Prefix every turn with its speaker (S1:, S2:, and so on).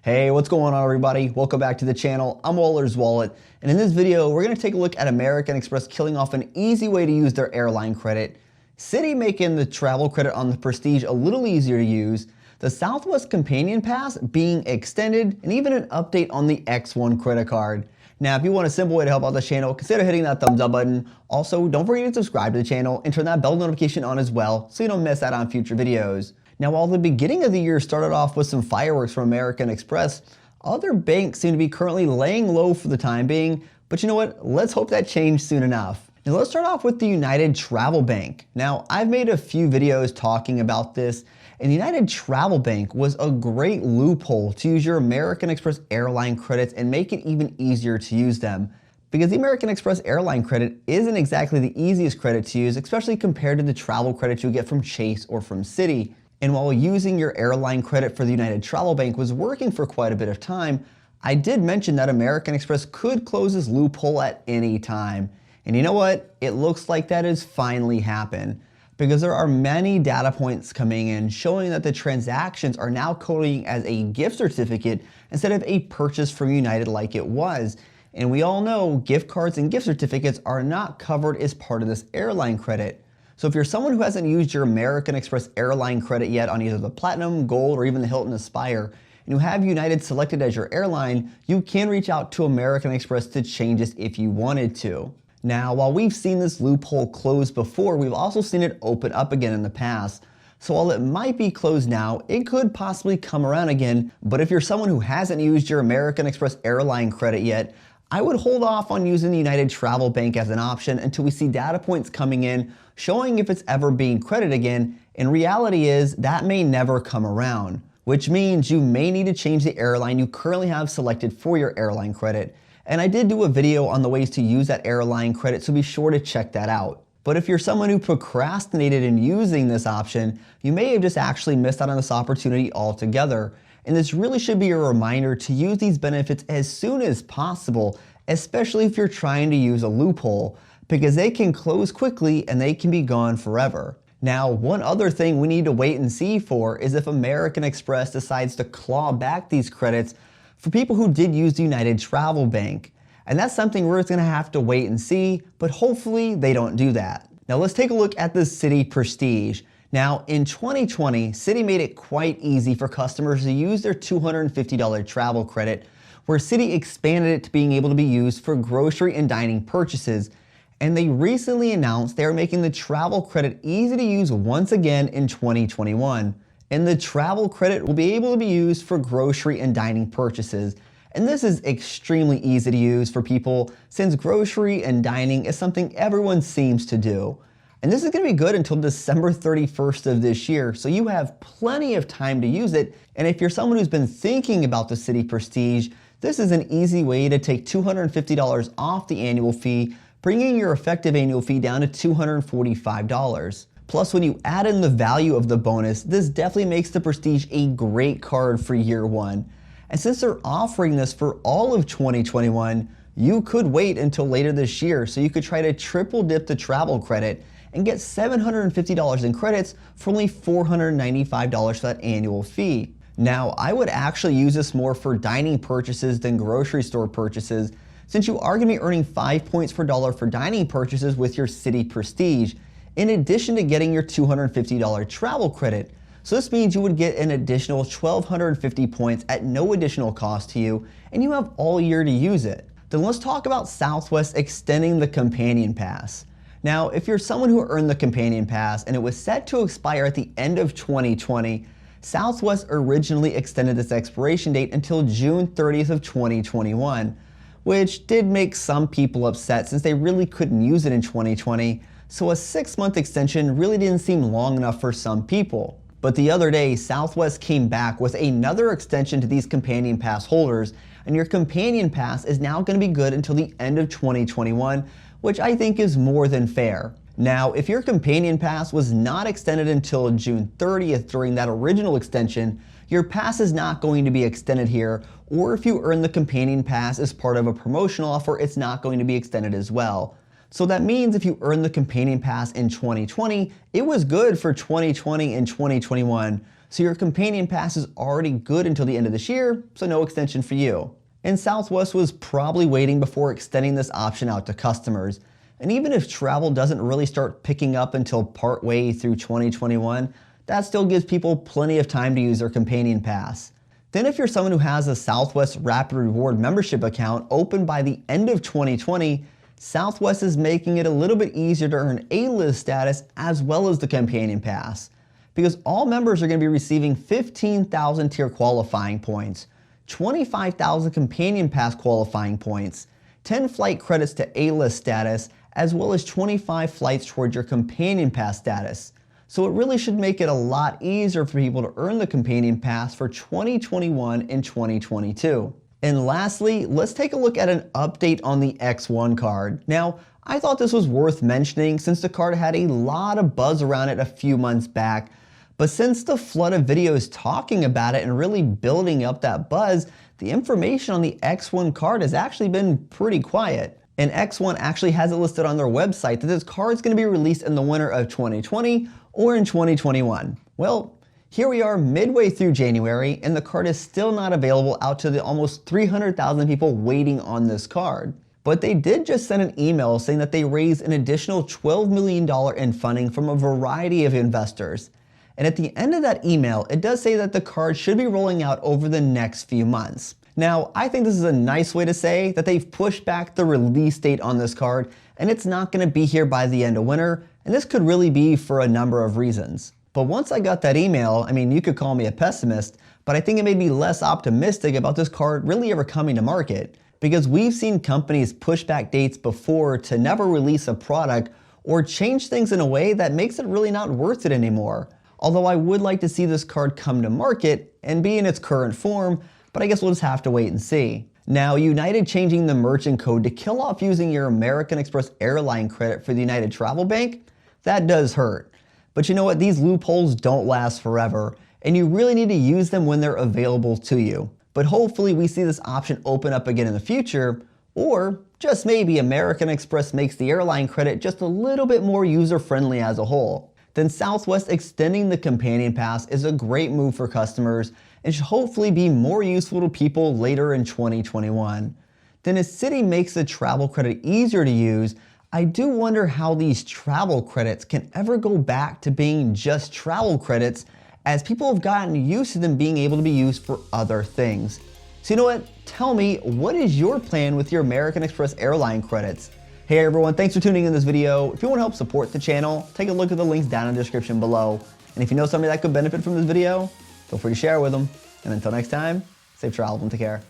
S1: Hey, what's going on everybody? Welcome back to the channel. I'm Waller's Wallet, and in this video, we're gonna take a look at American Express killing off an easy way to use their airline credit, Citi making the travel credit on the Prestige a little easier to use, the Southwest Companion Pass being extended, and even an update on the X1 credit card. Now, if you want a simple way to help out the channel, consider hitting that thumbs up button. Also, don't forget to subscribe to the channel and turn that bell notification on as well so you don't miss out on future videos. Now, while the beginning of the year started off with some fireworks from American Express, other banks seem to be currently laying low for the time being, but you know what? Let's hope that changes soon enough. Now, let's start off with the United Travel Bank. Now, I've made a few videos talking about this, and the United Travel Bank was a great loophole to use your American Express airline credits and make it even easier to use them. Because the American Express airline credit isn't exactly the easiest credit to use, especially compared to the travel credit you get from Chase or from Citi. And while using your airline credit for the United Travel Bank was working for quite a bit of time, I did mention that American Express could close this loophole at any time. And you know what? It looks like that has finally happened, because there are many data points coming in showing that the transactions are now coding as a gift certificate instead of a purchase from United like it was. And we all know gift cards and gift certificates are not covered as part of this airline credit. So if you're someone who hasn't used your American Express airline credit yet on either the Platinum, Gold, or even the Hilton Aspire, and you have United selected as your airline, you can reach out to American Express to change this if you wanted to. Now, while we've seen this loophole close before, we've also seen it open up again in the past. So while it might be closed now, it could possibly come around again. But if you're someone who hasn't used your American Express airline credit yet, I would hold off on using the United Travel Bank as an option until we see data points coming in showing if it's ever being credited again. And reality is that may never come around, which means you may need to change the airline you currently have selected for your airline credit. And I did do a video on the ways to use that airline credit, so be sure to check that out. But if you're someone who procrastinated in using this option, you may have just actually missed out on this opportunity altogether. And this really should be a reminder to use these benefits as soon as possible, especially if you're trying to use a loophole, because they can close quickly and they can be gone forever. Now, one other thing we need to wait and see for is if American Express decides to claw back these credits for people who did use the United Travel Bank. And that's something we're just gonna have to wait and see, but hopefully they don't do that. Now let's take a look at the Citi Prestige. Now, in 2020, Citi made it quite easy for customers to use their $250 travel credit, where Citi expanded it to being able to be used for grocery and dining purchases. And they recently announced they are making the travel credit easy to use once again in 2021. And the travel credit will be able to be used for grocery and dining purchases. And this is extremely easy to use for people, since grocery and dining is something everyone seems to do. And this is gonna be good until December 31st of this year, so you have plenty of time to use it. And if you're someone who's been thinking about the Citi Prestige, this is an easy way to take $250 off the annual fee, bringing your effective annual fee down to $245. Plus, when you add in the value of the bonus, this definitely makes the Prestige a great card for year one. And since they're offering this for all of 2021, you could wait until later this year, so you could try to triple dip the travel credit and get $750 in credits for only $495 for that annual fee. Now, I would actually use this more for dining purchases than grocery store purchases, since you are gonna be earning 5 points per dollar for dining purchases with your Citi Prestige, in addition to getting your $250 travel credit. So this means you would get an additional 1,250 points at no additional cost to you, and you have all year to use it. Then let's talk about Southwest extending the Companion Pass. Now, if you're someone who earned the Companion Pass and it was set to expire at the end of 2020, Southwest originally extended its expiration date until June 30th of 2021, which did make some people upset since they really couldn't use it in 2020, so a 6-month extension really didn't seem long enough for some people. But the other day, Southwest came back with another extension to these Companion Pass holders, and your Companion Pass is now going to be good until the end of 2021, which I think is more than fair. Now, if your Companion Pass was not extended until June 30th during that original extension, your pass is not going to be extended here, or if you earn the Companion Pass as part of a promotional offer, it's not going to be extended as well. So that means if you earned the Companion Pass in 2020, it was good for 2020 and 2021. So your companion pass is already good until the end of this year, so no extension for you. And Southwest was probably waiting before extending this option out to customers. And even if travel doesn't really start picking up until partway through 2021, that still gives people plenty of time to use their companion pass. Then if you're someone who has a Southwest Rapid Reward membership account open by the end of 2020, Southwest is making it a little bit easier to earn A-list status as well as the companion pass, because all members are going to be receiving 15,000 tier qualifying points, 25,000 companion pass qualifying points, 10 flight credits to A-list status, as well as 25 flights towards your companion pass status. So it really should make it a lot easier for people to earn the companion pass for 2021 and 2022. And lastly, let's take a look at an update on the X1 card. Now, I thought this was worth mentioning since the card had a lot of buzz around it a few months back. But since the flood of videos talking about it and really building up that buzz, the information on the X1 card has actually been pretty quiet. And X1 actually has it listed on their website that this card is going to be released in the winter of 2020 or in 2021. Well, here we are midway through January and the card is still not available out to the almost 300,000 people waiting on this card. But they did just send an email saying that they raised an additional $12 million in funding from a variety of investors. And at the end of that email, it does say that the card should be rolling out over the next few months. Now, I think this is a nice way to say that they've pushed back the release date on this card and it's not going to be here by the end of winter, and this could really be for a number of reasons. But once I got that email, I mean, you could call me a pessimist, but I think it made me less optimistic about this card really ever coming to market, because we've seen companies push back dates before to never release a product or change things in a way that makes it really not worth it anymore. Although I would like to see this card come to market and be in its current form, but I guess we'll just have to wait and see. Now, United changing the merchant code to kill off using your American Express airline credit for the United Travel Bank, that does hurt. But you know what? These loopholes don't last forever, and you really need to use them when they're available to you. But hopefully we see this option open up again in the future, or just maybe American Express makes the airline credit just a little bit more user-friendly as a whole. Then Southwest extending the companion pass is a great move for customers and should hopefully be more useful to people later in 2021. Then as Citi makes the travel credit easier to use, I do wonder how these travel credits can ever go back to being just travel credits, as people have gotten used to them being able to be used for other things. So you know what? Tell me, what is your plan with your American Express airline credits? Hey everyone, thanks for tuning in this video. If you want to help support the channel, take a look at the links down in the description below. And if you know somebody that could benefit from this video, feel free to share with them. And until next time, safe travels and take care.